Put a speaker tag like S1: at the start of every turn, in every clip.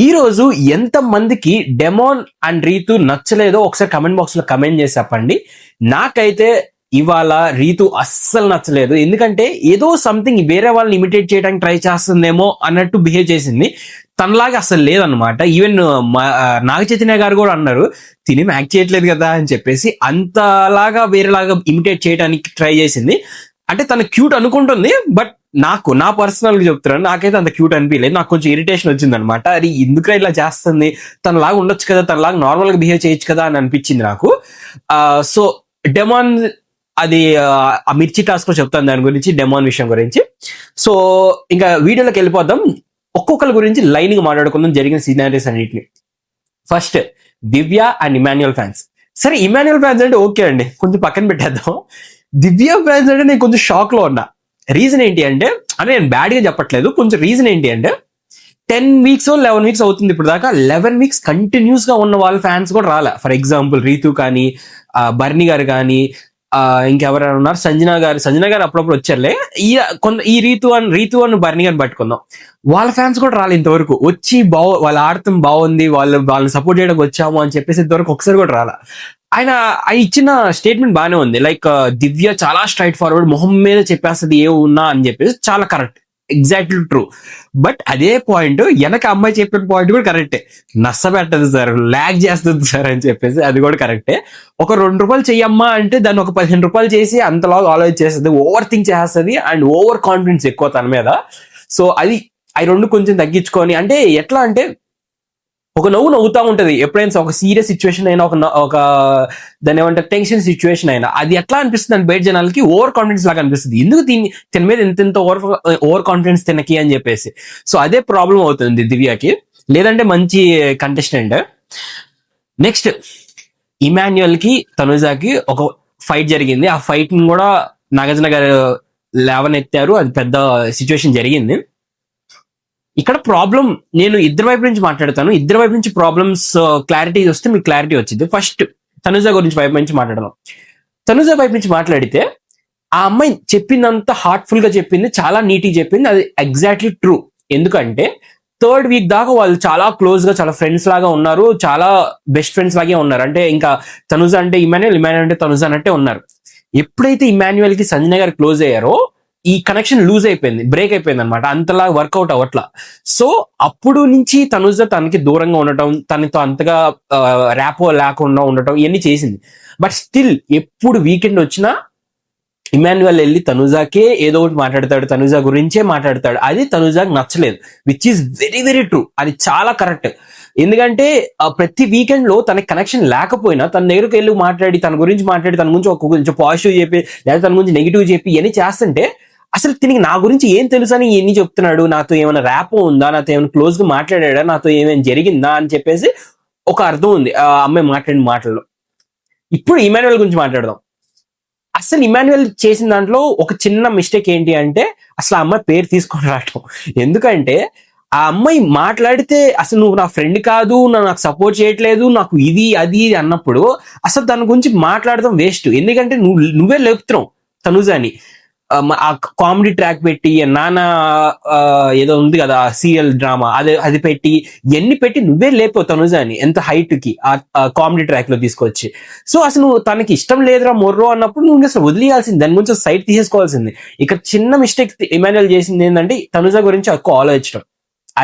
S1: ఈ రోజు ఎంత మందికి డెమోన్ అండ్ రీతు నచ్చలేదో ఒకసారి కమెంట్ బాక్స్ లో కమెంట్ చేసి చెప్పండి. నాకైతే ఇవాళ రీతు అస్సలు నచ్చలేదు. ఎందుకంటే ఏదో సంథింగ్ వేరే వాళ్ళని ఇమిటేట్ చేయడానికి ట్రై చేస్తుందేమో అన్నట్టు బిహేవ్ చేసింది. తనలాగా అసలు లేదనమాట. ఈవెన్ నాగ చైతన్య గారు కూడా అన్నారు తిని యాక్ట్ చేయట్లేదు కదా అని చెప్పేసి. అంతలాగా వేరేలాగా ఇమిటేట్ చేయడానికి ట్రై చేసింది. అంటే తన క్యూట్ అనుకుంటుంది, బట్ నా పర్సనల్ గా చెప్తున్నాను, నాకైతే అంత క్యూట్ అనిపించలేదు. నాకు కొంచెం ఇరిటేషన్ వచ్చింది అనమాట. అది ఎందుకు ఇలా చేస్తుంది, తనలాగా ఉండొచ్చు కదా, తనలాగా నార్మల్ గా బిహేవ్ చేయొచ్చు కదా అని అనిపించింది నాకు. సో డెమాన్ అది ఆ మిర్చి టాస్క్ లో చెప్తాను దాని గురించి, డెమాన్ విషయం గురించి. సో ఇంకా వీడియోలోకి వెళ్ళిపోదాం. ఒక్కొక్కరి గురించి లైన్ గా మాట్లాడుకుందాం జరిగిన సినారీస్ అన్నిటిని. First Divya and Emmanuel fans. సరే ఇమాన్యుయల్ ఫ్యాన్స్ అంటే ఓకే అండి, కొంచెం పక్కన పెట్టేద్దాం. దివ్య ఫ్యాన్స్ అంటే నేను కొంచెం షాక్ లో ఉన్నా. రీజన్ ఏంటి అంటే నేను బ్యాడ్ గా చెప్పట్లేదు, కొంచెం రీజన్ ఏంటి అంటే 10 weeks 11 weeks అవుతుంది ఇప్పుడు దాకా. 11 weeks కంటిన్యూస్ గా ఉన్న వాళ్ళ ఫ్యాన్స్ కూడా రాలే. ఫర్ ఎగ్జాంపుల్ రీతు కానీ, బర్ని గారు కానీ, ఇంకెవరైనా ఉన్నారు, సంజన గారు అప్పుడప్పుడు వచ్చారులే. ఈ రీతు అని బర్ని గారిని పట్టుకుందాం, వాళ్ళ ఫ్యాన్స్ కూడా రాలే ఇంతవరకు. వచ్చి వాళ్ళు ఆడటం బాగుంది, వాళ్ళని సపోర్ట్ చేయడానికి వచ్చాము అని చెప్పేసి ఇంతవరకు ఒకసారి కూడా రాలే. ఆయన ఇచ్చిన స్టేట్మెంట్ బాగానే ఉంది. లైక్ దివ్య చాలా స్ట్రైట్ ఫార్వర్డ్, మొహం మీద చెప్పేస్తుంది ఏ ఉన్నా అని చెప్పేసి, చాలా కరెక్ట్, ఎగ్జాక్ట్లీ ట్రూ. బట్ అదే పాయింట్ వెనక అమ్మాయి చెప్పిన పాయింట్ కూడా కరెక్టే. నష్టపెట్టదు సార్, ల్యాగ్ చేస్తుంది సార్ అని చెప్పేసి, అది కూడా కరెక్టే. ఒక ₹2 చెయ్యమ్మా అంటే దాన్ని ఒక ₹15 చేసి అంతలాగా ఆలోచించేస్తుంది, ఓవర్ థింక్ చేస్తుంది అండ్ ఓవర్ కాన్ఫిడెన్స్ ఎక్కువ తన మీద. సో అది అవి రెండు కొంచెం తగ్గించుకొని, అంటే ఎట్లా అంటే ఒక నవ్వుతా ఉంటది ఎప్పుడైనా ఒక సీరియస్ సిచ్యువేషన్ అయినా, ఒక దాని ఏమంటారు టెన్షన్ సిచ్యువేషన్ అయినా, అది ఎట్లా అనిపిస్తుంది అంటే బయట జనాలకి ఓవర్ కాన్ఫిడెన్స్ లాగా అనిపిస్తుంది. ఎందుకు తిన మీద ఎంత ఓవర్ కాన్ఫిడెన్స్ తినకి అని చెప్పేసి. సో అదే ప్రాబ్లం అవుతుంది దివ్యకి, లేదంటే మంచి కంటెస్టెంట్. నెక్స్ట్ ఇమాన్యుయల్ కి తనుజాకి ఒక ఫైట్ జరిగింది. ఆ ఫైట్ ని కూడా నాగార్జున గారు లేవనెత్తారు, అది పెద్ద సిచ్యువేషన్ జరిగింది. ఇక్కడ ప్రాబ్లం నేను ఇద్దరు వైపు నుంచి మాట్లాడతాను. ఇద్దరు వైపు నుంచి ప్రాబ్లమ్స్ క్లారిటీ వస్తే మీకు క్లారిటీ వచ్చింది. ఫస్ట్ తనుజ గురించి వైపు నుంచి మాట్లాడదాం. తనుజ వైపు నుంచి మాట్లాడితే ఆ అమ్మాయి చెప్పిందంత హార్ట్ఫుల్ గా చెప్పింది, చాలా నీట్గా చెప్పింది, అది ఎగ్జాక్ట్లీ ట్రూ. ఎందుకంటే 3rd week దాకా వాళ్ళు చాలా క్లోజ్ గా, చాలా ఫ్రెండ్స్ లాగా ఉన్నారు, చాలా బెస్ట్ ఫ్రెండ్స్ లాగే ఉన్నారు. అంటే ఇంకా తనుజ అంటే ఇమాన్యుయల్ అంటే తనుజ అన్నట్టే ఉన్నారు. ఎప్పుడైతే ఇమాన్యుయల్ కి సంజన గారు క్లోజ్ అయ్యారో ఈ కనెక్షన్ లూజ్ అయిపోయింది, బ్రేక్ అయిపోయింది అనమాట. అంతలా వర్కౌట్ అవ్వట్లా. సో అప్పుడు నుంచి తనుజ తనకి దూరంగా ఉండటం, తనతో అంతగా ర్యాపో లేకుండా ఉండటం, ఇవన్నీ చేసింది. బట్ స్టిల్ ఎప్పుడు వీకెండ్ వచ్చినా ఇమాన్యుయల్ వెళ్ళి తనుజాకే ఏదో ఒకటి మాట్లాడతాడు, తనుజా గురించే మాట్లాడతాడు. అది తనుజాకి నచ్చలేదు, which is very very true. అది చాలా కరెక్ట్. ఎందుకంటే ప్రతి వీకెండ్ లో తనకి కనెక్షన్ లేకపోయినా తన దగ్గరకు వెళ్ళి మాట్లాడి, తన గురించి తన గురించి ఒక కొంచెం పాజిటివ్ చెప్పి, లేదా తన గురించి నెగిటివ్ చెప్పి ఇవన్నీ చేస్తుంటే, అసలు తిరిగి నా గురించి ఏం తెలుసు అని ఇవన్నీ చెప్తున్నాడు, నాతో ఏమైనా ర్యాపో ఉందా, నాతో ఏమైనా క్లోజ్ గా మాట్లాడా, నాతో ఏమైనా జరిగిందా అని చెప్పేసి ఒక అర్థం ఉంది ఆ అమ్మాయి మాట్లాడిన మాటల్లో. ఇప్పుడు ఇమాన్యుయల్ గురించి మాట్లాడదాం. అసలు ఇమాన్యుయల్ చేసిన దాంట్లో ఒక చిన్న మిస్టేక్ ఏంటి అంటే అసలు ఆ అమ్మాయి పేరు తీసుకొని రావటం. ఎందుకంటే ఆ అమ్మాయి మాట్లాడితే అసలు నువ్వు నా ఫ్రెండ్ కాదు, నాకు సపోర్ట్ చేయట్లేదు, నాకు ఇది అది అన్నప్పుడు అసలు దాని గురించి మాట్లాడడం వేస్ట్. ఎందుకంటే నువ్వే లేపుతున్నావు తనుజాని. ఆ కామెడీ ట్రాక్ పెట్టి, నానా ఏదో ఉంది కదా సీరియల్ డ్రామా, అది పెట్టి ఎన్ని పెట్టి నువ్వే లేపావు తనుజాని ఎంత హైట్ కి ఆ కామెడీ ట్రాక్ లో తీసుకొచ్చి. సో అసలు నువ్వు తనకి ఇష్టం లేదురా మొర్రో అన్నప్పుడు నువ్వు అసలు వదిలేయాల్సింది, దాని గురించి సైడ్ తీసేసుకోవాల్సింది. ఇక్కడ చిన్న మిస్టేక్ ఇమాన్యుయల్ చేసింది ఏంటంటే తనుజా గురించి ఎక్కువ ఆలోచించడం.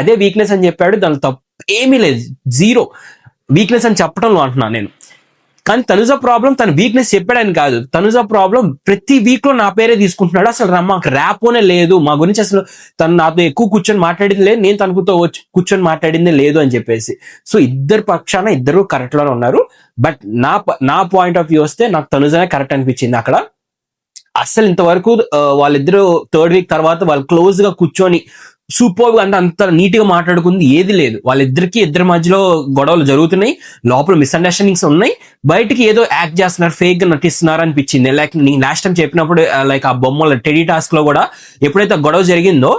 S1: అదే వీక్నెస్ అని చెప్పాడు, దాని తప్పు ఏమీ లేదు, జీరో వీక్నెస్ అని చెప్పడంలో అంటున్నాను నేను. కానీ తనుజ ప్రాబ్లం తన వీక్నెస్ చెప్పాడని కాదు, తనుజ ప్రాబ్లం ప్రతి వీక్ లో నా పేరే తీసుకుంటున్నాడు. అసలు మాకు ర్యాపోనే లేదు, మా గురించి అసలు తను నాతో ఎక్కువ కూర్చొని మాట్లాడింది లేదు, నేను తనకుతో కూర్చొని మాట్లాడింది లేదు అని చెప్పేసి. సో ఇద్దరు పక్షాన ఇద్దరు కరెక్ట్ లోనే ఉన్నారు. బట్ నా పాయింట్ ఆఫ్ వ్యూ వస్తే నాకు తనుజనే కరెక్ట్ అనిపించింది అక్కడ. అసలు ఇంతవరకు వాళ్ళిద్దరు 3rd week తర్వాత వాళ్ళు క్లోజ్ గా కూర్చొని సూపర్ అంటే అంత నీట్ గా మాట్లాడుకుంది ఏది లేదు. ఇద్దరి మధ్యలో గొడవలు జరుగుతున్నాయి, లోపల మిస్అండర్స్టాండింగ్స్ ఉన్నాయి, బయటికి ఏదో యాక్ట్ చేస్తున్నారు, ఫేక్ గా నటిస్తున్నారు అనిపించింది. లైక్ నేను లాస్ట్ టైం చెప్పినప్పుడు, లైక్ ఆ బొమ్మల టెడీ టాస్క్ లో కూడా ఎప్పుడైతే గొడవ జరిగిందో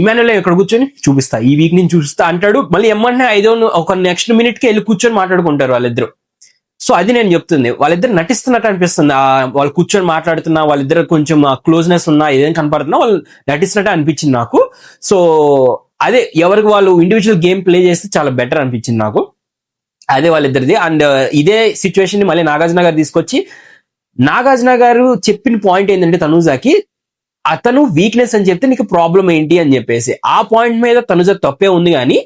S1: ఇమాన్యుయల్ ఇక్కడ కూర్చొని చూపిస్తా, ఈ వీక్ నుంచి చూపిస్తా అంటాడు, మళ్ళీ ఏమంటే ఒక నెక్స్ట్ మినిట్ కి వెళ్ళి కూర్చొని మాట్లాడుకుంటారు వాళ్ళిద్దరు. సో అది నేను చెప్తుంది, వాళ్ళిద్దరు నటిస్తున్నట్టు అనిపిస్తుంది. వాళ్ళు కూర్చొని మాట్లాడుతున్నా, వాళ్ళిద్దరు కొంచెం క్లోజ్నెస్ ఉన్నా, ఏదైనా కనపడుతున్నా వాళ్ళు నటిస్తున్నట్టు అనిపించింది నాకు. సో అదే ఎవరికి వాళ్ళు ఇండివిజువల్ గేమ్ ప్లే చేస్తే చాలా బెటర్ అనిపించింది నాకు. అదే వాళ్ళిద్దరిది. అండ్ ఇదే సిచ్యువేషన్ ని మళ్ళీ నాగార్జున గారు తీసుకొచ్చి, నాగార్జున గారు చెప్పిన పాయింట్ ఏంటంటే తనుజాకి, అతను వీక్నెస్ అని చెప్తే నీకు ప్రాబ్లం ఏంటి అని చెప్పేసి, ఆ పాయింట్ మీద తనుజ తప్పే ఉంది. కానీ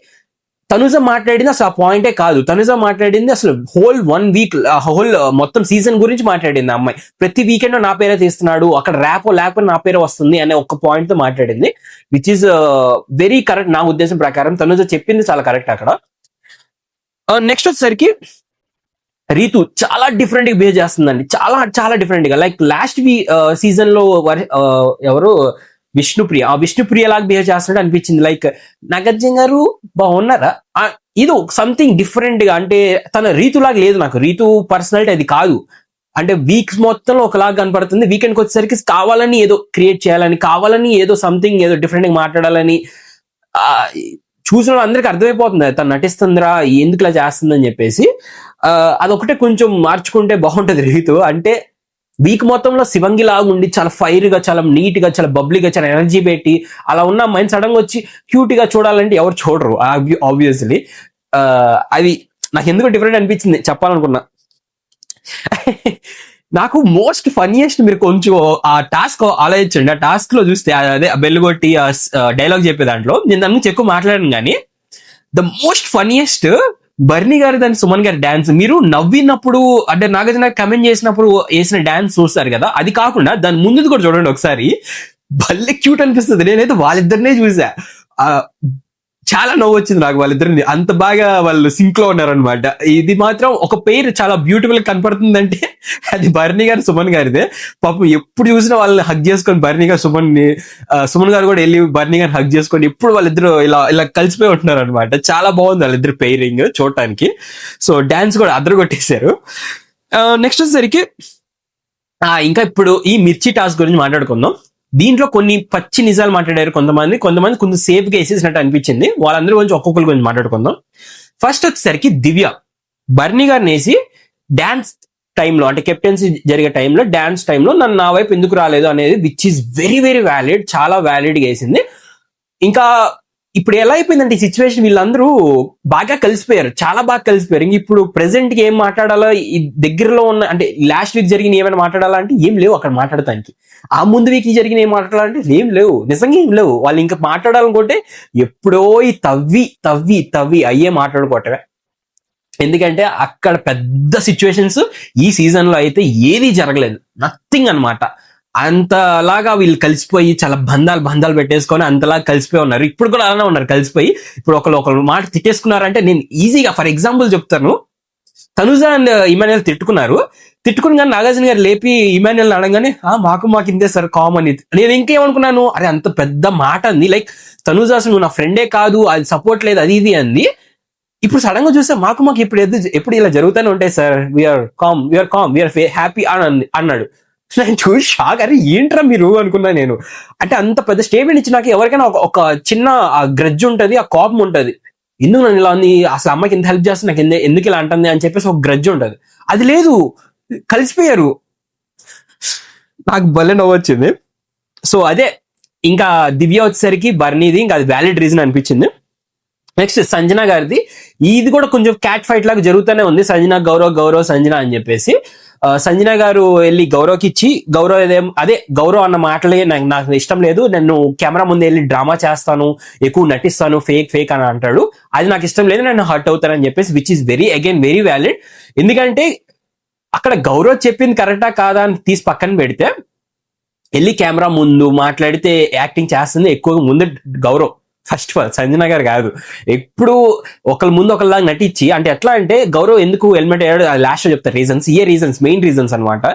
S1: తనుజ మాట్లాడింది అసలు ఆ పాయింటే కాదు. తనుజ మాట్లాడింది అసలు హోల్ 1 వీక్, హోల్ మొత్తం సీజన్ గురించి మాట్లాడింది. ఆ అమ్మాయి ప్రతి వీకెండ్ నా పేరే తీస్తున్నాడు, అక్కడ ర్యాపో లేకపోతే నా పేరే వస్తుంది అనే ఒక పాయింట్ తో మాట్లాడింది, విచ్ ఈస్ వెరీ కరెక్ట్. నా ఉద్దేశం ప్రకారం తనుజ చెప్పింది చాలా కరెక్ట్ అక్కడ. నెక్స్ట్ వచ్చేసరికి రీతు చాలా డిఫరెంట్ గా బిహేవ్ చేస్తుందండి, చాలా చాలా డిఫరెంట్ గా. లైక్ లాస్ట్ సీజన్ లో ఎవరు విష్ణుప్రియ లాగా బిహేవ్ చేస్తున్నట్టు అనిపించింది. లైక్ నాగార్జున గారు బాగున్నారా, ఇది సంథింగ్ డిఫరెంట్ గా. అంటే తన రీతులాగా లేదు నాకు, రీతు పర్సనాలిటీ అది కాదు. అంటే వీక్స్ మొత్తంలో ఒకలాగా కనపడుతుంది, వీకెండ్కి వచ్చేసరికి కావాలని ఏదో క్రియేట్ చేయాలని, కావాలని ఏదో సంథింగ్ ఏదో డిఫరెంట్ గా మాట్లాడాలని. చూసిన అందరికి అర్థమైపోతుంది తను నటిస్తుందిరా, ఎందుకు ఇలా చేస్తుందని చెప్పేసి. అదొకటే కొంచెం మార్చుకుంటే బాగుంటది రీతు. అంటే వీక్ మొత్తంలో శివంగి లాగా ఉండి చాలా ఫైర్ గా, చాలా నీట్ గా, చాలా బబ్లీగా, చాలా ఎనర్జీ పెట్టి అలా ఉన్న మైండ్ సడన్ గా వచ్చి క్యూట్ గా చూడాలంటే ఎవరు చూడరు ఆబ్వియస్లీ. అది నాకు ఎందుకు డిఫరెంట్ అనిపించింది చెప్పాలనుకున్నా. నాకు మోస్ట్ ఫన్నీయెస్ట్, మీరు కొంచెం ఆ టాస్క్ ఆలోచించండి. ఆ టాస్క్ లో చూస్తే అదే బెల్ కొట్టి డైలాగ్ చెప్పే దాంట్లో నేను దాని నుంచి ఎక్కువ మాట్లాడాను, కానీ ద మోస్ట్ ఫన్నీయెస్ట్ బర్నీ గారి దాని సుమన్ గారి డాన్స్. మీరు నవ్వినప్పుడు అంటే నాగార్జున కమెంట్ చేసినప్పుడు వేసిన డాన్స్ చూస్తారు కదా, అది కాకుండా దాని ముందు కూడా చూడండి ఒకసారి, భలే క్యూట్ అనిపిస్తుంది. నేనైతే వాళ్ళిద్దరినే చూసా, చాలా నవ్వు వచ్చింది నాకు వాళ్ళిద్దరిని, అంత బాగా వాళ్ళు సింక్ లో ఉన్నారనమాట. ఇది మాత్రం ఒక పేరు చాలా బ్యూటిఫుల్ గా కనపడుతుందంటే అది బర్నీ గారు సుమన్ గారిదే. పాపం ఎప్పుడు చూసినా వాళ్ళని హగ్ చేసుకొని బర్నీ గారు సుమన్ గారు కూడా వెళ్ళి బర్నీ గారిని హగ్ చేసుకొని ఎప్పుడు వాళ్ళిద్దరు ఇలా ఇలా కలిసిపోయి ఉంటున్నారు అనమాట. చాలా బాగుంది వాళ్ళిద్దరు పెయిరింగ్ చూడటానికి. సో డాన్స్ కూడా అద్దరు కొట్టేశారు. నెక్స్ట్ వచ్చేసరికి ఇంకా ఇప్పుడు ఈ మిర్చి టాస్క్ గురించి మాట్లాడుకుందాం. దీంట్లో కొన్ని పచ్చి నిజాలు మాట్లాడారు కొంతమంది కొంచెం సేఫ్ గా వేసేసినట్టు అనిపించింది. వాళ్ళందరూ గురించి ఒక్కొక్కరి గురించి మాట్లాడుకుందాం. ఫస్ట్ వచ్చేసరికి దివ్య బర్నీ గారిని వేసి డాన్స్ టైంలో, అంటే కెప్టెన్సీ జరిగే టైంలో, డాన్స్ టైంలో నన్ను నా వైపు ఎందుకు రాలేదు అనేది, which is very very valid, చాలా వ్యాలిడ్ గా వేసింది. ఇంకా ఇప్పుడు ఎలా అయిపోయిందంటే ఈ సిచ్యువేషన్, వీళ్ళందరూ బాగా కలిసిపోయారు, చాలా బాగా కలిసిపోయారు. ఇంక ఇప్పుడు ప్రెసెంట్ కి ఏం మాట్లాడాలో, ఈ దగ్గరలో ఉన్న అంటే లాస్ట్ వీక్ జరిగిన ఏమైనా మాట్లాడాలంటే ఏం లేవు అక్కడ మాట్లాడటానికి. ఆ ముందు వీక్ జరిగిన ఏం మాట్లాడాలంటే ఏం లేవు, నిజంగా ఏం లేవు. వాళ్ళు ఇంకా మాట్లాడాలనుకుంటే ఎప్పుడో ఈ తవ్వి తవ్వి తవ్వి అయ్యే మాట్లాడుకోవటమే. ఎందుకంటే అక్కడ పెద్ద సిచ్యువేషన్స్ ఈ సీజన్ లో అయితే ఏది జరగలేదు, నథింగ్ అనమాట. అంతలాగా వీళ్ళు కలిసిపోయి చాలా బంధాలు పెట్టేసుకొని అంతలాగా కలిసిపోయి ఉన్నారు. ఇప్పుడు కూడా అలానే ఉన్నారు కలిసిపోయి. ఇప్పుడు ఒకళ్ళు మాట తిట్టేసుకున్నారంటే, నేను ఈజీగా ఫర్ ఎగ్జాంపుల్ చెప్తాను, తనుజ అండ్ ఇమాన్యుయల్ తిట్టుకుని కానీ నాగార్జున గారు లేపి ఇమాన్యుయల్ అడగానే మాకు ఇంతే సార్ కామన్. నేను ఇంకేమనుకున్నాను, అరే అంత పెద్ద మాట అంది, లైక్ తనుజ అసలు నువ్వు నా ఫ్రెండే కాదు, అది సపోర్ట్ లేదు, అది ఇది అంది. ఇప్పుడు సడన్ గా చూస్తే మాకు ఎప్పుడు ఇలా జరుగుతూనే ఉంటాయి sir, we're calm we're happy అని అన్నాడు. నేను చూసి షాక్, అరే ఏంట్రా మీరు అనుకున్నా నేను. అంటే అంత పెద్ద స్టేట్మెంట్ ఇచ్చి నాకు ఎవరికైనా ఒక చిన్న గ్రడ్జ్ ఉంటది, ఆ కోపం ఉంటది, ఎందుకు నన్ను ఇలా ఉంది, అసలు అమ్మాయికి ఎంత హెల్ప్ చేస్తే నాకు ఎందుకు ఇలా అంటుంది అని చెప్పేసి ఒక గ్రడ్జ్ ఉంటది. అది లేదు, కలిసిపోయారు. నాకు భలే నవ్వు వచ్చింది. సో అదే ఇంకా దివ్య వచ్చేసరికి బర్నీది ఇంకా అది వ్యాలిడ్ రీజన్ అనిపించింది. నెక్స్ట్ సంజన గారిది, ఇది కూడా కొంచెం క్యాట్ ఫైట్ లాగా జరుగుతూనే ఉంది. సంజన గౌరవ్ సంజన అని చెప్పేసి సంజన గారు వెళ్ళి గౌరవ్కి ఇచ్చి, గౌరవ్ అన్న మాటలే నాకు ఇష్టం లేదు, నేను కెమెరా ముందు వెళ్ళి డ్రామా చేస్తాను, ఎక్కువ నటిస్తాను, ఫేక్ అని అంటాడు, అది నాకు ఇష్టం లేదు, నేను హర్ట్ అవుతానని చెప్పేసి, విచ్ ఈస్ వెరీ వ్యాలిడ్. ఎందుకంటే అక్కడ గౌరవ్ చెప్పింది కరెక్టా కాదా అని తీసి పక్కన పెడితే, వెళ్ళి కెమెరా ముందు మాట్లాడితే యాక్టింగ్ చేస్తుంది ఎక్కువ ముందు Gaurav, first of all Sanjana గారు కాదు. ఎప్పుడు ఒకళ్ళ ముందు ఒకళ్ళలాగా నటించి, అంటే ఎట్లా అంటే గౌరవ్ ఎందుకు హెల్మెట్ అయ్యాడు లాస్ట్ లో చెప్తారు రీజన్స్, మెయిన్ రీజన్స్ అనమాట.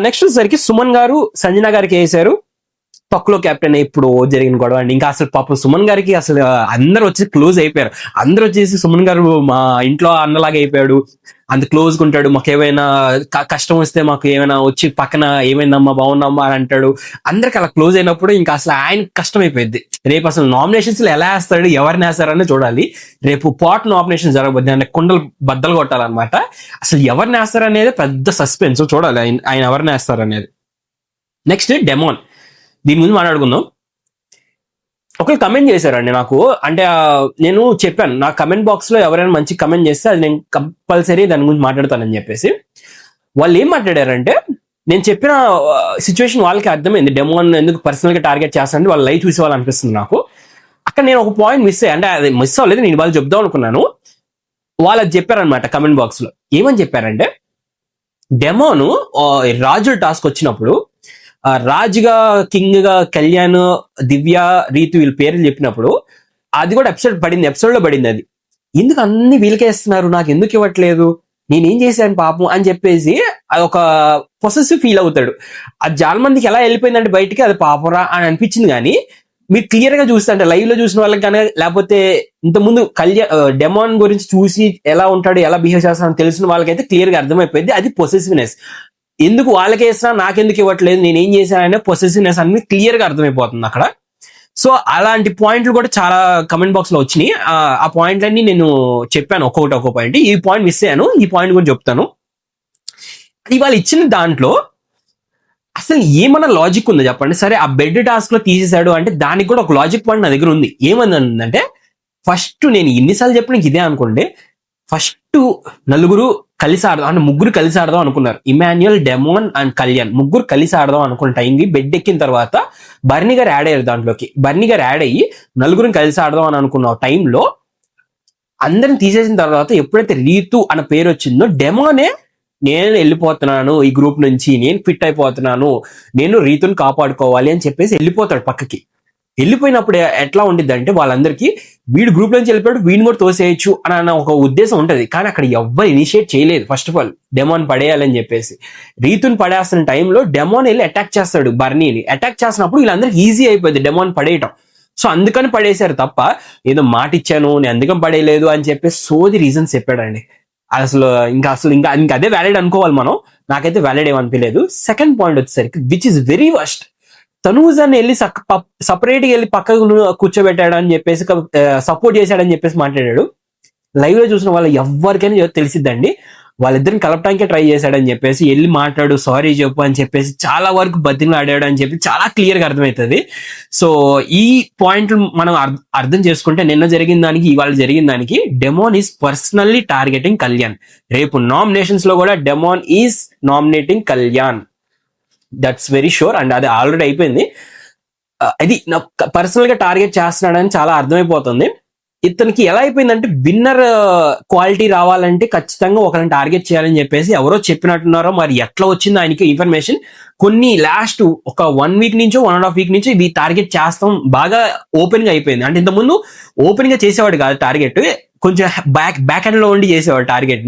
S1: నెక్స్ట్ వచ్చేసరికి సుమన్ గారు సంజన గారికి వేశారు తొక్కలో కెప్టెన్, ఇప్పుడు జరిగిన గొడవ అండి. ఇంకా అసలు పాపం సుమన్ గారికి అసలు అందరూ వచ్చి క్లోజ్ అయిపోయారు. అందరూ వచ్చేసి సుమన్ గారు మా ఇంట్లో అన్నలాగా అయిపోయాడు, అంత క్లోజ్ గా ఉంటాడు, మాకు ఏమైనా కష్టం వస్తే మాకు ఏమైనా వచ్చి పక్కన ఏమైందమ్మా బాగున్నామ్మా అని అంటాడు. అందరికి అలా క్లోజ్ అయినప్పుడు ఇంకా అసలు ఆయన కష్టం అయిపోయింది. రేపు అసలు నామినేషన్స్ లో ఎలా వేస్తాడు, ఎవరిని వేస్తారని చూడాలి. రేపు పాట్ నామినేషన్ జరగబోద్ది, అంటే కుండలు బద్దలు కొట్టాలన్నమాట. అసలు ఎవరిని వేస్తారనేది పెద్ద సస్పెన్స్, చూడాలి ఆయన ఎవరిని వేస్తారనేది. నెక్స్ట్ డెమోన్, దీని ముందు మాట్లాడుకుందాం. ఒకరు కమెంట్ చేశారండి నాకు, అంటే నేను చెప్పాను నా కమెంట్ బాక్స్ లో ఎవరైనా మంచి కమెంట్ చేస్తే అది నేను కంపల్సరీ దాని గురించి మాట్లాడతానని చెప్పేసి. వాళ్ళు ఏం మాట్లాడారంటే, నేను చెప్పిన సిచ్యువేషన్ వాళ్ళకి అర్థమైంది, డెమోన్ ఎందుకు పర్సనల్ గా టార్గెట్ చేస్తానంటే వాళ్ళు లైవ్ చూసే వాళ్ళు అనిపిస్తుంది నాకు. అక్కడ నేను ఒక పాయింట్ మిస్ అయ్యా, అంటే అది మిస్ అవ్వలేదు, నేను వాళ్ళు చెప్దాం అనుకున్నాను. వాళ్ళు అది చెప్పారనమాట కమెంట్ బాక్స్ లో. ఏమని చెప్పారంటే, డెమోను రాజు టాస్క్ వచ్చినప్పుడు రాజుగా, కింగ్ గా కళ్యాణ్, దివ్య, రీతు వీళ్ళ పేర్లు చెప్పినప్పుడు అది కూడా ఎపిసోడ్ లో పడింది. అది ఎందుకు అన్ని వీళ్ళకే ఇస్తున్నారు, నాకు ఎందుకు ఇవ్వట్లేదు, నేనేం చేశాను పాపం అని చెప్పేసి అది ఒక పొసెసివ్ ఫీల్ అవుతాడు. అది చాలా మందికి ఎలా వెళ్ళిపోయిందంటే బయటికి, అది పాపరా అని అనిపించింది. కానీ మీరు క్లియర్ గా చూస్తే, అంటే లైవ్ లో చూసిన వాళ్ళకి కానీ, లేకపోతే ఇంతకుముందు డెమోన్ గురించి చూసి ఎలా ఉంటాడు, ఎలా బిహేవ్ చేస్తాడని తెలిసిన వాళ్ళకైతే క్లియర్ గా అర్థమైపోయింది, అది పొసెసివ్నెస్. ఎందుకు వాళ్ళకే ఇస్తున్నా, నాకెందుకు ఇవ్వట్లేదు, నేనేం చేశాననే పొసెసివ్నెస్ అనేది క్లియర్ గా అర్థమైపోతుంది అక్కడ. సో అలాంటి పాయింట్లు కూడా చాలా కమెంట్ బాక్స్ లో వచ్చినాయి. ఆ పాయింట్లన్నీ నేను చెప్పాను, ఒక్కొక్క పాయింట్. ఈ పాయింట్ మిస్ అయ్యాను, ఈ పాయింట్ గురించి చెప్తాను. ఇవాళ ఇచ్చిన దాంట్లో అసలు ఏమన్నా లాజిక్ ఉందో చెప్పండి. సరే, ఆ బెడ్ టాస్క్ లో తీసేశాడు అంటే దానికి కూడా ఒక లాజిక్ పాయింట్ నా దగ్గర ఉంది. ఏమందంటే, ఫస్ట్ నేను ఎన్నిసార్లు చెప్పిన ఇదే అనుకోండి, ఫస్ట్ నలుగురు కలిసి ఆడదాం అంటే ముగ్గురు కలిసి ఆడదాం అనుకున్నారు. ఇమాన్యుయల్, డెమోన్ అండ్ కళ్యాణ్ ముగ్గురు కలిసి ఆడదాం అనుకున్న టైంకి బెడ్ ఎక్కిన తర్వాత బర్నీ గారు యాడ్ అయ్యారు దాంట్లోకి. బర్నీ గారు యాడ్ అయ్యి నలుగురిని కలిసి ఆడదాం అని అనుకున్న టైంలో అందరిని తీసేసిన తర్వాత ఎప్పుడైతే రీతు అన్న పేరు వచ్చిందో, డెమోనే నేను వెళ్ళిపోతున్నాను ఈ గ్రూప్ నుంచి, నేను ఫిట్ అయిపోతున్నాను, నేను రీతుని కాపాడుకోవాలి అని చెప్పేసి వెళ్ళిపోతాడు పక్కకి. వెళ్ళిపోయినప్పుడు ఎట్లా ఉండిద్ది అంటే, వాళ్ళందరికీ వీడు గ్రూప్ నుంచి వెళ్ళిపోయాడు, వీడిని కూడా తోసేయచ్చు అన్న ఒక ఉద్దేశం ఉంటది. కానీ అక్కడ ఎవ్వరు ఇనిషియేట్ చేయలేదు. ఫస్ట్ ఆఫ్ ఆల్ డెమోన్ పడేయాలని చెప్పేసి రీతుని పడేస్తున్న టైంలో డెమోన్ వెళ్ళి అటాక్ చేస్తాడు బర్నీని. అటాక్ చేసినప్పుడు వీళ్ళందరికీ ఈజీ అయిపోయింది డెమోన్ పడేయటం. సో అందుకని పడేశారు తప్ప ఏదో మాట ఇచ్చాను నేను అందుకని పడేయలేదు అని చెప్పేసి సోది రీజన్స్ చెప్పాడండి. అసలు ఇంకా అదే వ్యాలిడ్ అనుకోవాలి మనం. నాకైతే వ్యాలిడ్ ఏమనిపించలేదు. సెకండ్ పాయింట్ వచ్చేసరికి, విచ్ ఇస్ వెరీ వర్స్ట్, తనూజాన్ని వెళ్ళి సపరేట్ గా వెళ్ళి పక్కకు కూర్చోబెట్టాడు అని చెప్పేసి, సపోర్ట్ చేశాడని చెప్పేసి మాట్లాడాడు. లైవ్ లో చూసిన వాళ్ళు ఎవరికైనా తెలిసిద్దండి, వాళ్ళిద్దరిని కలపటానికే ట్రై చేశాడని చెప్పేసి, వెళ్ళి మాట్లాడు, సారీ చెప్పు అని చెప్పేసి చాలా వరకు బతిని ఆడాడు అని చెప్పి చాలా క్లియర్ గా అర్థమవుతుంది. సో ఈ పాయింట్ మనం అర్థం చేసుకుంటే, నిన్న జరిగిన దానికి ఇవాళ జరిగిన దానికి, demon is personally targeting Kalyan. రేపు నామినేషన్స్ లో కూడా demon is nominating Kalyan, that's very sure. And అది ఆల్రెడీ అయిపోయింది. అది పర్సనల్ గా టార్గెట్ చేస్తున్నాడని చాలా అర్థమైపోతుంది. ఇతనికి ఎలా అయిపోయిందంటే, విన్నర్ క్వాలిటీ రావాలంటే ఖచ్చితంగా ఒకరిని టార్గెట్ చేయాలని చెప్పేసి ఎవరో చెప్పినట్టున్నారో, మరి ఎట్లా వచ్చిందో ఆయనకి ఇన్ఫర్మేషన్. కొన్ని లాస్ట్ ఒక 1 వీక్ నుంచో 1.5 వీక్ నుంచి ఇది టార్గెట్ చేస్తాం బాగా ఓపెన్ గా అయిపోయింది. అంటే ఇంతకుముందు ఓపెన్ గా చేసేవాడు కాదు టార్గెట్, కొంచెం బ్యాక్ ఎండ్ లో ఉండి చేసేవాడు టార్గెట్.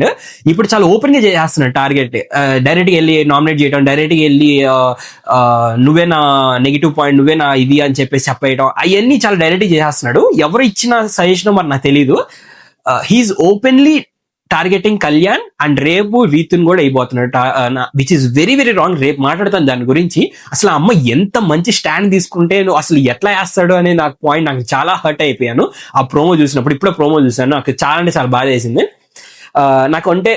S1: ఇప్పుడు చాలా ఓపెన్ గా చేస్తున్నాడు టార్గెట్. డైరెక్ట్ గా వెళ్ళి నామినేట్ చేయడం, డైరెక్ట్ గా వెళ్ళి నువ్వే నా నెగిటివ్ పాయింట్, నువ్వే నా ఇది అని చెప్పేసి చెప్పేయడం, అవన్నీ చాలా డైరెక్ట్ చేసేస్తున్నాడు. ఎవరు ఇచ్చిన సజెషన్ మరి నాకు తెలీదు. He is openly targeting Kalyan. And రేపు రీతుని కూడా అయిపోతున్నాడు, which is very very wrong. రేపు మాట్లాడతాను దాని గురించి. అసలు ఆ అమ్మ ఎంత మంచి స్టాండ్ తీసుకుంటే అసలు ఎట్లా వేస్తాడు అనే నాకు పాయింట్, నాకు చాలా హర్ట్ అయిపోయాను ఆ ప్రోమో చూసినప్పుడు. ఇప్పుడే ప్రోమో చూసాను, నాకు చాలా అంటే చాలా బాధ వేసింది. నాకు అంటే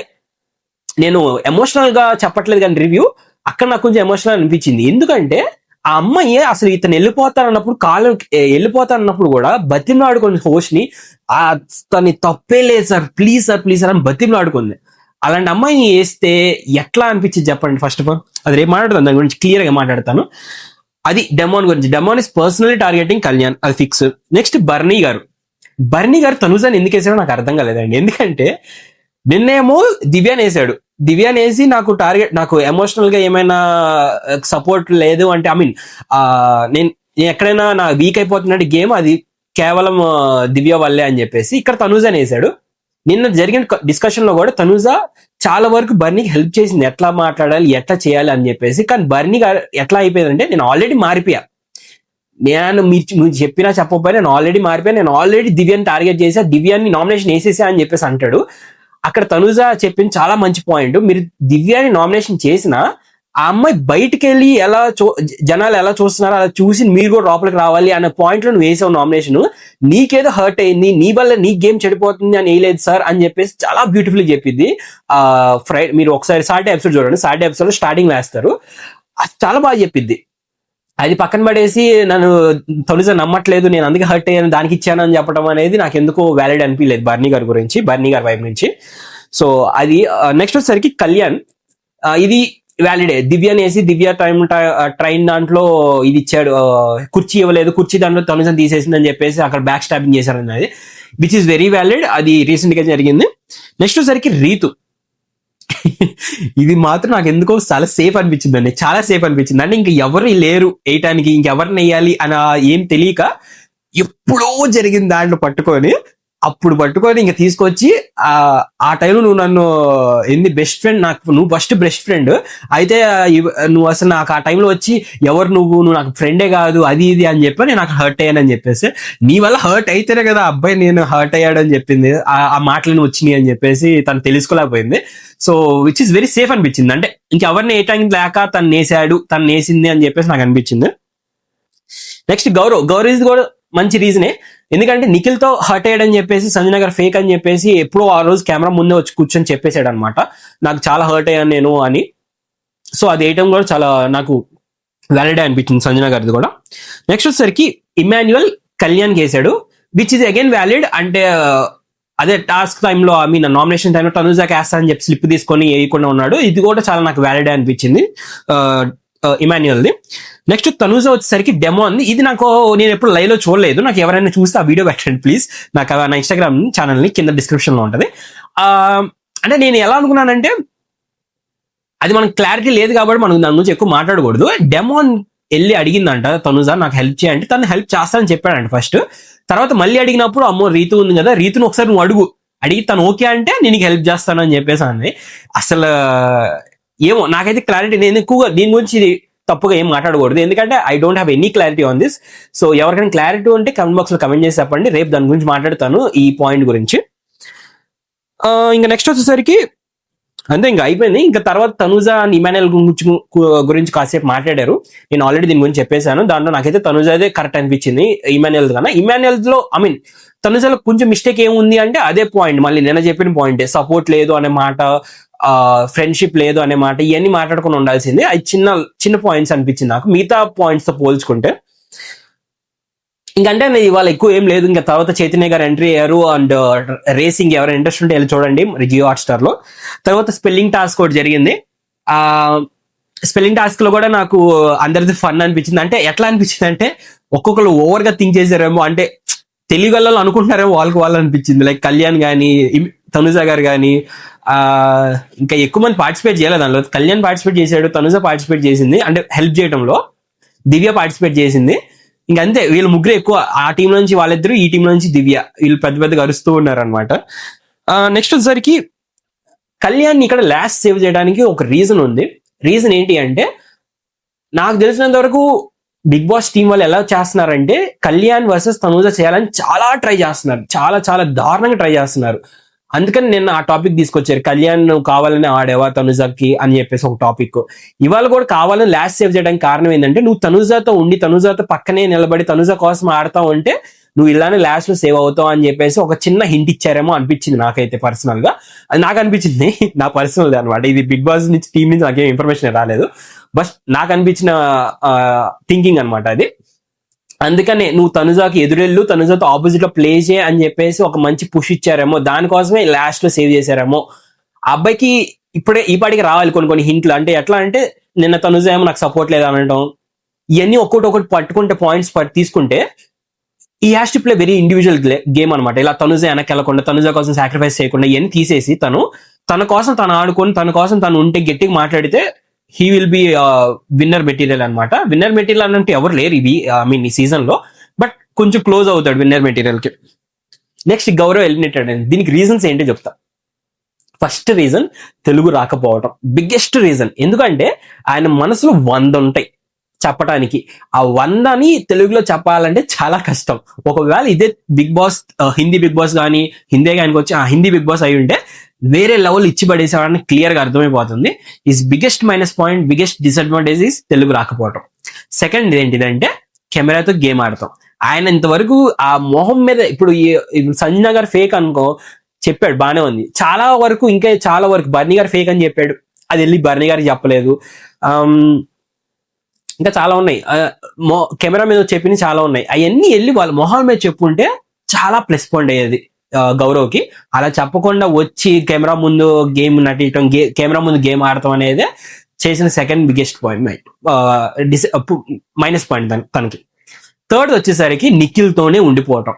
S1: నేను ఎమోషనల్ గా చెప్పట్లేదు కానీ రివ్యూ, అక్కడ నాకు కొంచెం ఎమోషనల్ అనిపించింది. ఎందుకంటే ఆ అమ్మాయి అసలు ఇతను వెళ్ళిపోతానన్నప్పుడు, వెళ్ళిపోతానన్నప్పుడు కూడా బతిమలాడుకుని హోస్ట్ ని, తను తప్పే లేదు సార్, ప్లీజ్ సార్ అని బతిమలాడుకుంది. అలాంటి అమ్మాయిని వేస్తే ఎట్లా అనిపించింది చెప్పండి. ఫస్ట్ ఆఫ్ ఆల్ అది రేపు మాట్లాడతాను, దాని గురించి క్లియర్ గా మాట్లాడతాను. అది డెమోన్ గురించి. Demon is personally targeting Kalyan, అది ఫిక్స్. నెక్స్ట్ బర్నీ గారు తనుజాని ఎందుకు వేసాడో నాకు అర్థం కాలేదండి. ఎందుకంటే నిన్నేమో దివ్యాని వేసి నాకు ఎమోషనల్ గా ఏమైనా సపోర్ట్ లేదు అంటే, ఐ మీన్ నేను ఎక్కడైనా నా వీక్ అయిపోతున్నట్టు గేమ్, అది కేవలం దివ్య వల్లే అని చెప్పేసి ఇక్కడ తనుజాని వేసాడు. నిన్న జరిగిన డిస్కషన్ లో కూడా తనుజ చాలా వరకు బర్నీకి హెల్ప్ చేసింది, ఎట్లా మాట్లాడాలి, ఎట్లా చేయాలి అని చెప్పేసి. కానీ బర్నీ ఎట్లా అయిపోయిందంటే, నేను ఆల్రెడీ మారిపోయా, మీరు చెప్పినా చెప్పకపోయినా నేను ఆల్రెడీ మారిపోయా, నేను ఆల్రెడీ దివ్యాన్ని టార్గెట్ చేసా, దివ్యాన్ని నామినేషన్ వేసేసా అని చెప్పేసి అంటాడు. అక్కడ తనుజ చెప్పింది చాలా మంచి పాయింట్. మీరు దివ్యాన్ని నామినేషన్ చేసినా ఆ అమ్మాయి బయటికి వెళ్ళి జనాలు ఎలా చూస్తున్నారో అలా చూసి మీరు కూడా లోపలికి రావాలి అనే పాయింట్ లో నువ్వు వేసావు నామినేషన్. నీకేదో హర్ట్ అయింది, నీ వల్ల నీ గేమ్ చెడిపోతుంది అని వేయలేదు సార్ అని చెప్పేసి చాలా బ్యూటిఫుల్ చెప్పింది. మీరు ఒకసారి సాటర్డే ఎపిసోడ్ చూడండి, సాటర్డే ఎపిసోడ్ స్టార్టింగ్ వేస్తారు, చాలా బాగా చెప్పింది. అది పక్కన పడేసి నన్ను తొలిసా నమ్మట్లేదు, నేను అందుకే హర్ట్ అయ్యాను, దానికి ఇచ్చాను అని చెప్పడం అనేది నాకు ఎందుకో వ్యాలిడ్ అనిపించలేదు బర్నీ గారి గురించి, బర్నీ గారి వైపు నుంచి. సో అది నెక్స్ట్ వచ్చేసరికి కళ్యాణ్, ఇది వ్యాలిడే. దివ్య అనేసి దివ్య ట్రైన్ దాంట్లో ఇది ఇచ్చాడు, కుర్చీ ఇవ్వలేదు, కుర్చీ దాంట్లో తనుజ తీసేసిందని చెప్పేసి అక్కడ బ్యాక్ స్టాపింగ్ చేశారు అనేది, విచ్ ఇస్ వెరీ వ్యాలిడ్. అది రీసెంట్ గా జరిగింది. నెక్స్ట్ వచ్చేసరికి రీతు. ఇది మాత్రం నాకు ఎందుకో చాలా సేఫ్ అనిపించింది అండి, చాలా సేఫ్ అనిపించింది. అంటే ఇంక ఎవరు లేరు వేయటానికి, ఇంకెవరిని వేయాలి అని ఏం తెలియక ఎప్పుడో జరిగిన దాంట్లో పట్టుకొని ఇంక తీసుకొచ్చి ఆ టైంలో నువ్వు నన్ను ఏంది బెస్ట్ ఫ్రెండ్, నాకు నువ్వు ఫస్ట్ బెస్ట్ ఫ్రెండ్ అయితే నువ్వు అసలు నాకు ఆ టైంలో వచ్చి ఎవరు నువ్వు నాకు ఫ్రెండే కాదు అది ఇది అని చెప్పి నేను నాకు హర్ట్ అయ్యానని చెప్పేసి, నీ వల్ల హర్ట్ అయితేనే కదా అబ్బాయి నేను హర్ట్ అయ్యాడని చెప్పింది, ఆ మాటలను వచ్చినాయి అని చెప్పేసి తను తెలుసుకోలేకపోయింది. So which is very safe అనిపించింది. అంటే ఇంకెవరిని వేయటానికి లేక తను నేసింది అని చెప్పేసి నాకు అనిపించింది. నెక్స్ట్ గౌరవ్ ఇది కూడా మంచి రీజనే. ఎందుకంటే నిఖిల్ తో హర్ట్ అయ్యాడని చెప్పేసి సంజన గారు ఫేక్ అని చెప్పేసి ఎప్పుడో ఆ రోజు కెమెరా ముందే వచ్చి కూర్చొని చెప్పేశాడు అనమాట, నాకు చాలా హర్ట్ అయ్యాను నేను అని. సో అది వేయటం కూడా చాలా నాకు వ్యాలిడే అనిపించింది సంజన గారిది కూడా. నెక్స్ట్ వచ్చేసరికి ఇమాన్యుయల్ కళ్యాణ్ చేశాడు, విచ్ ఇస్ అగైన్ వ్యాలిడ్. అంటే అదే టాస్క్ టైంలో నామినేషన్ టైంలో తనుజాకి వేస్తా అని చెప్పి స్లిప్ తీసుకొని వేయకుండా ఉన్నాడు, ఇది కూడా చాలా నాకు వ్యాలిడే అనిపించింది ఇమాన్యుయల్ది. నెక్స్ట్ తనూజ వచ్చేసరికి డెమో అంది. ఇది నేను ఎప్పుడు లైవ్ లో చూడలేదు, నాకు ఎవరైనా చూస్తే ఆ వీడియో పెట్టండి ప్లీజ్, నాకు నా ఇన్స్టాగ్రామ్ ఛానల్ ని కింద డిస్క్రిప్షన్ లో ఉంటది. అంటే నేను ఎలా అనుకున్నానంటే అది మనకు క్లారిటీ లేదు కాబట్టి మనం దాని గురించి ఎక్కువ మాట్లాడకూడదు. డెమో వెళ్ళి అడిగిందంట తనుజ నాకు హెల్ప్ చేయంటే, తను హెల్ప్ చేస్తానని చెప్పాడంట ఫస్ట్. తర్వాత మళ్ళీ అడిగినప్పుడు అమ్మో రీతు ఉంది కదా, రీతును ఒకసారి నువ్వు అడిగి తను ఓకే అంటే నేను హెల్ప్ చేస్తానని చెప్పేసి అంది. అసలు ఏమో నాకైతే క్లారిటీ, నేను ఎక్కువగా దీని గురించి తప్పుగా ఏం మాట్లాడకూడదు, ఎందుకంటే I don't have any clarity on this. So ఎవరికైనా క్లారిటీ ఉంటే కమెంట్ బాక్స్ లో కమెంట్ చేసి చెప్పండి, రేపు దాని గురించి మాట్లాడతాను ఈ పాయింట్ గురించి. ఇంకా నెక్స్ట్ వచ్చేసరికి అంతే, ఇంకా అయిపోయింది. ఇంకా తర్వాత తనుజ అండ్ ఇమాన్యుయల్ గురించి కాసేపు మాట్లాడారు, నేను ఆల్రెడీ దీని గురించి చెప్పేశాను. దాంట్లో నాకైతే తనుజ అదే కరెక్ట్ అనిపించింది ఇమాన్యుయల్ కన్నా. ఇమాన్యుయల్ లో తనుజలో కొంచెం మిస్టేక్ ఏముంది అంటే అదే పాయింట్, మళ్ళీ నేను చెప్పిన పాయింట్, సపోర్ట్ లేదు అనే మాట, ఫ్రెండ్షిప్ లేదు అనే మాట, ఇవన్నీ మాట్లాడుకుని ఉండాల్సింది. అది చిన్న చిన్న పాయింట్స్ అనిపించింది నాకు మిగతా పాయింట్స్ తో పోల్చుకుంటే. ఇంకంటే ఇవాళ ఎక్కువ ఏం లేదు. ఇంకా తర్వాత చైతన్య గారు ఎంట్రీ అయ్యారు అండ్ రేసింగ్ ఎవరైనా ఇంట్రెస్ట్ ఉంటే వెళ్ళి చూడండి జియో హాట్స్టార్ లో. తర్వాత స్పెల్లింగ్ టాస్క్ ఒకటి జరిగింది. స్పెల్లింగ్ టాస్క్ లో కూడా నాకు అందరిది ఫన్ అనిపించింది. అంటే ఎట్లా అనిపించింది అంటే ఒక్కొక్కరు ఓవర్ గా థింక్ చేశారేమో, అంటే తెలుగు అనుకుంటున్నారేమో వాళ్ళు అనిపించింది. లైక్ కళ్యాణ్ గానీ తనుజ గారు కానీ ఇంకా ఎక్కువ మంది పార్టిసిపేట్ చేయలేదు దానిలో. కళ్యాణ్ పార్టిసిపేట్ చేశాడు, తనుజ పార్టిసిపేట్ చేసింది, అంటే హెల్ప్ చేయడంలో దివ్య పార్టిసిపేట్ చేసింది. ఇంకంతే, వీళ్ళు ముగ్గురు ఎక్కువ, ఆ టీం నుంచి వాళ్ళిద్దరు, ఈ టీం నుంచి దివ్య, వీళ్ళు పెద్దగా అరుస్తూ ఉన్నారు అనమాట. నెక్స్ట్ వచ్చేసరికి కళ్యాణ్ ఇక్కడ లాస్ట్ సేవ్ చేయడానికి ఒక రీజన్ ఉంది. రీజన్ ఏంటి అంటే నాకు తెలిసినంత వరకు బిగ్ బాస్ టీం వాళ్ళు ఎలా చేస్తున్నారంటే కళ్యాణ్ వర్సెస్ తనూజ చేయాలని చాలా ట్రై చేస్తున్నారు, చాలా చాలా దారుణంగా ట్రై చేస్తున్నారు. అందుకని నేను ఆ టాపిక్ తీసుకొచ్చారు, కళ్యాణ్ నువ్వు కావాలని ఆడేవా తనుజకి అని చెప్పేసి ఒక టాపిక్. ఇవాళ కూడా కావాలని లాస్ట్ సేవ్ చేయడానికి కారణం ఏంటంటే నువ్వు తనుజతో ఉండి తనుజతో పక్కనే నిలబడి తనుజ కోసం ఆడతావు అంటే నువ్వు ఇలానే లాస్ట్ లో సేవ్ అవుతావు అని చెప్పేసి ఒక చిన్న హింట్ ఇచ్చారేమో అనిపించింది నాకైతే పర్సనల్ గా. అది నాకు అనిపించింది, నా పర్సనల్ అనమాట. ఇది బిగ్ బాస్ నుంచి టీం నుంచి నాకేం ఇన్ఫర్మేషన్ రాలేదు, బట్ నాకు అనిపించిన థింకింగ్ అనమాట అది. అందుకనే నువ్వు తనుజాకి ఎదురెళ్ళు, తనుజాతో ఆపోజిట్ లో ప్లే చేయ అని చెప్పేసి ఒక మంచి పుష్ ఇచ్చారేమో, దానికోసమే లాస్ట్ లో సేవ్ చేశారేమో. ఆ అబ్బాయికి ఇప్పుడే ఈ పాటికి రావాలి కొన్ని హింట్లు. అంటే ఎట్లా అంటే నిన్న తనుజ ఏమో నాకు సపోర్ట్ లేదు అనడం, ఇవన్నీ ఒక్కొక్కటి పట్టుకుంటే పాయింట్స్ తీసుకుంటే ఈ has to play very individual game అనమాట. ఇలా తనుజ వెనక్కి వెళ్ళకుండా, తనుజ కోసం సాక్రిఫైస్ చేయకుండా ఇవన్నీ తీసేసి తన కోసం తను ఆడుకొని తన కోసం తను ఉంటే గట్టిగా మాట్లాడితే he will be winner material అనమాట. విన్నర్ మెటీరియల్ అంటే ఎవరు లేరు ఈ సీజన్ లో, బట్ కొంచెం క్లోజ్ అవుతాడు విన్నర్ మెటీరియల్ కి. నెక్స్ట్ గౌరవ్ ఎలిమినేటెడ్ అండి. దీనికి రీజన్స్ ఏంటో చెప్తా. ఫస్ట్ రీజన్ తెలుగు రాకపోవడం, బిగ్గెస్ట్ రీజన్. ఎందుకంటే ఆయన మనసులో 100 ఉంటాయి చెప్పడానికి, ఆ 100ని తెలుగులో చెప్పాలంటే చాలా కష్టం. ఒకవేళ ఇదే Bigg Boss Hindi Bigg Boss కానీ హిందీ కానీ వచ్చి ఆ హిందీ బిగ్ బాస్ అయి ఉంటే వేరే లెవెల్ ఇచ్చి పడేసేవాడిని క్లియర్ గా అర్థమైపోతుంది. Is biggest minus point, biggest disadvantage is Telugu రాకపోవడం. సెకండ్ ఏంటిదంటే కెమెరాతో గేమ్ ఆడతాం. ఆయన ఇంతవరకు ఆ మొహం మీద ఇప్పుడు సంజన గారు ఫేక్ అనుకో చెప్పాడు, బానే ఉంది. చాలా వరకు బర్నీ గారు ఫేక్ అని చెప్పాడు, అది వెళ్ళి బర్నీ గారికి చెప్పలేదు. ఇంకా చాలా ఉన్నాయి. కెమెరా మీద చెప్పిన చాలా ఉన్నాయి. అవన్నీ వెళ్ళి వాళ్ళ మొహాల మీద చెప్పుంటే చాలా ప్లస్ పాయింట్ అయ్యేది గౌరవ్కి. అలా చెప్పకుండా వచ్చి కెమెరా ముందు గేమ్ నటించడం, కెమెరా ముందు గేమ్ ఆడటం అనేది చేసిన second biggest point, minus point తనకి. థర్డ్ వచ్చేసరికి నిఖిల్ తోనే ఉండిపోవటం.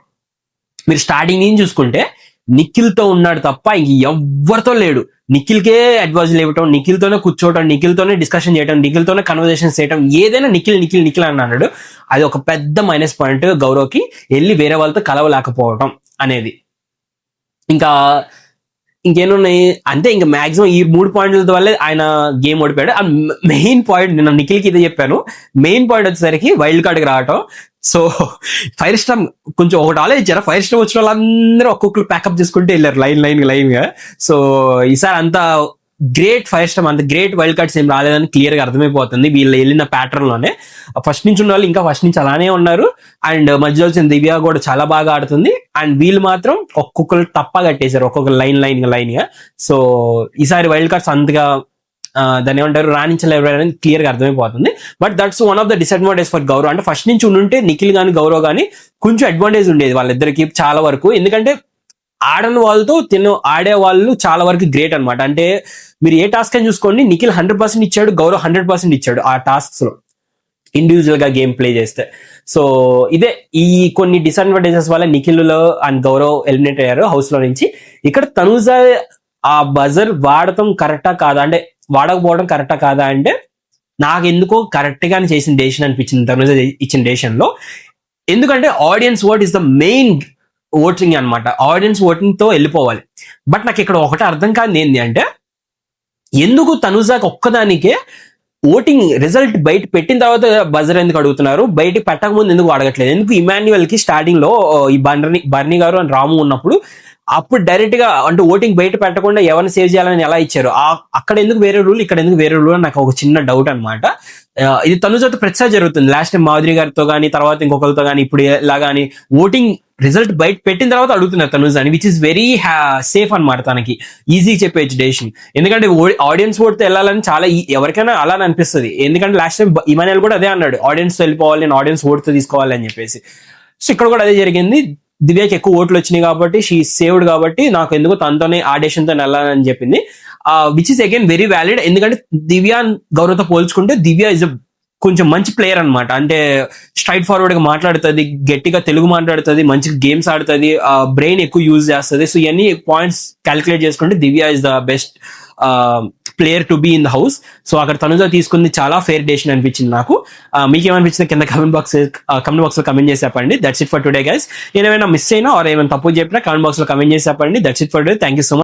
S1: మీరు స్టార్టింగ్ నుంచి చూసుకుంటే నిఖిల్ తో ఉన్నాడు తప్ప ఇంక ఎవ్వరితో లేడు. నిఖిల్కే అడ్వైజులు ఇవ్వటం, నిఖిల్ తోనే కూర్చోవటం, నిఖిల్ తోనే డిస్కషన్ చేయడం, నిఖిల్ తోనే కన్వర్సేషన్ చేయడం, ఏదైనా నిఖిల్ నిఖిల్ నిఖిల్ అని అన్నాడు. అది ఒక పెద్ద మైనస్ పాయింట్ గౌరవ్కి, వెళ్ళి వేరే వాళ్ళతో కలవలేకపోవటం అనేది. ఇంకా ఇంకేమున్నాయి అంటే ఇంకా మాక్సిమం ఈ 3 పాయింట్ల వల్లే ఆయన గేమ్ ఓడిపోయాడు. ఆ మెయిన్ పాయింట్ నేను నిఖిల్కి ఇదే చెప్పాను. మెయిన్ పాయింట్ వచ్చేసరికి వైల్డ్ కార్డ్కి రావటం. సో ఫైర్ స్టామ్ కొంచెం ఒకటి ఆలోచించారా, ఫైర్ స్టామ్ వచ్చిన వాళ్ళందరూ ఒక్కొక్కరు ప్యాకప్ చేసుకుంటే వెళ్ళారు లైన్ గా. సో ఈసారి అంతా గ్రేట్ ఫైర్ స్టామ్, అంత గ్రేట్ వైల్డ్ కార్డ్స్ ఏం రాలేదని క్లియర్ గా అర్థమైపోతుంది వీళ్ళు వెళ్ళిన ప్యాటర్న్ లోనే. ఫస్ట్ నుంచి ఉన్న వాళ్ళు ఇంకా ఫస్ట్ నుంచి అలానే ఉన్నారు. అండ్ మధ్యలో వచ్చిన దివ్య కూడా చాలా బాగా ఆడుతుంది. అండ్ వీళ్ళు మాత్రం ఒక్కొక్కరు తప్ప కట్టేశారు, ఒక్కొక్క లైన్ గా. సో ఈసారి వైల్డ్ కార్డ్స్ అంతగా దాన్ని ఏమంటారు రాణించలేరు అనేది క్లియర్ గా అర్థమైపోతుంది. But that's one of the disadvantage for Gaurav. అంటే ఫస్ట్ నుంచి ఉంటే నిఖిల్ గాని గౌరవ్ గాని కొంచెం అడ్వాంటేజ్ ఉండేది వాళ్ళిద్దరికి చాలా వరకు. ఎందుకంటే ఆడని వాళ్ళతో ఆడే వాళ్ళు చాలా వరకు గ్రేట్ అనమాట. అంటే మీరు ఏ టాస్క్ అని చూసుకోండి, నిఖిల్ 100% ఇచ్చాడు, గౌరవ్ 100% ఇచ్చాడు ఆ టాస్క్స్ లో ఇండివిజువల్ గా గేమ్ ప్లే చేస్తే. సో ఇదే ఈ కొన్ని డిసడ్వాంటేజెస్ వల్ల నిఖిల్ అండ్ గౌరవ్ ఎలిమినేట్ అయ్యారు హౌస్ లో నుంచి. ఇక్కడ తనూజ ఆ బజర్ వాడటం కరెక్టా కాదా అంటే, వాడకపోవడం కరెక్టా కాదా అంటే, నాకు ఎందుకో కరెక్ట్ గానే చేసిన డెసిషన్ అనిపించింది తనూజ ఇచ్చిన డెసిషన్ లో. ఎందుకంటే audience vote is the main voting అనమాట. ఆడియన్స్ ఓటింగ్ తో వెళ్ళిపోవాలి. బట్ నాకు ఇక్కడ ఒకటి అర్థం కాదు ఏంటి అంటే, ఎందుకు తనూజాకి ఒక్కదానికే ఓటింగ్ రిజల్ట్ బయట పెట్టిన తర్వాత బజర్ ఎందుకు అడుగుతున్నారు, బయట పెట్టక ముందు ఎందుకు అడగట్లేదు? ఎందుకు ఇమాన్యుయల్ కి స్టార్టింగ్ లో ఈ బర్నీ గారు అండ్ రాము ఉన్నప్పుడు అప్పుడు డైరెక్ట్ గా అంటే ఓటింగ్ బయట పెట్టకుండా ఎవరిని సేవ్ చేయాలని ఎలా ఇచ్చారు, అక్కడ ఎందుకు వేరే రూల్, ఇక్కడ ఎందుకు వేరే రూల్ అని నాకు ఒక చిన్న డౌట్ అనమాట. ఇది తనుజతో ప్రతిసారి జరుగుతుంది. లాస్ట్ టైం మాధురి గారితో కానీ, తర్వాత ఇంకొకరితో కానీ, ఇప్పుడు ఇలా కానీ ఓటింగ్ రిజల్ట్ బయట పెట్టిన తర్వాత అడుగుతున్నారు తనుజ్ అని, విచ్ ఇస్ వెరీ సేఫ్ అనమాట. తనకి ఈజీ చెప్పేచ్చు డెసిషన్. ఎందుకంటే ఆడియన్స్ ఓట్తో వెళ్ళాలని చాలా ఎవరికైనా అలా అనిపిస్తుంది. ఎందుకంటే లాస్ట్ టైం ఇమాన్యుయల్ కూడా అదే అన్నాడు, ఆడియన్స్ తో వెళ్ళిపోవాలి, నేను ఆడియన్స్ ఓట్తో తీసుకోవాలి అని చెప్పేసి. సో ఇక్కడ కూడా అదే జరిగింది. దివ్యకి ఎక్కువ ఓట్లు వచ్చినాయి కాబట్టి, షీ సేవ్డ్ కాబట్టి, నాకు ఎందుకు తనతోనే ఆ డెసిషన్ తో వెళ్ళాలని చెప్పింది. Which is again very valid. ఎందుకంటే దివ్య గౌరవ్తో పోల్చుకుంటే దివ్య ఇస్ కొంచెం మంచి ప్లేయర్ అనమాట. అంటే స్ట్రైట్ ఫార్వర్డ్ గా మాట్లాడుతుంది, గట్టిగా తెలుగు మాట్లాడుతుంది, మంచి గేమ్స్ ఆడుతుంది, బ్రెయిన్ ఎక్కువ యూజ్ చేస్తుంది. సో ఇవన్నీ పాయింట్స్ క్యాలిక్యులేట్ చేసుకుంటే Divya is the best player to be in the house. So అక్కడ తనుజ తీసుకుంది చాలా ఫెయిర్ డెసిషన్ అనిపించింది నాకు. మీకేమనిపించింది కింద కమెంట్ బాక్స్ లో కమెంట్ చేసి చెప్పండి. That's it for today guys. నేను ఏమైనా మిస్ అయినా ఆర్ ఏమైనా తప్పు చెప్పినా కమెంట్ బాక్స్ లో కమెంట్ చేసి చెప్పండి. That's it for today. Thank you so much.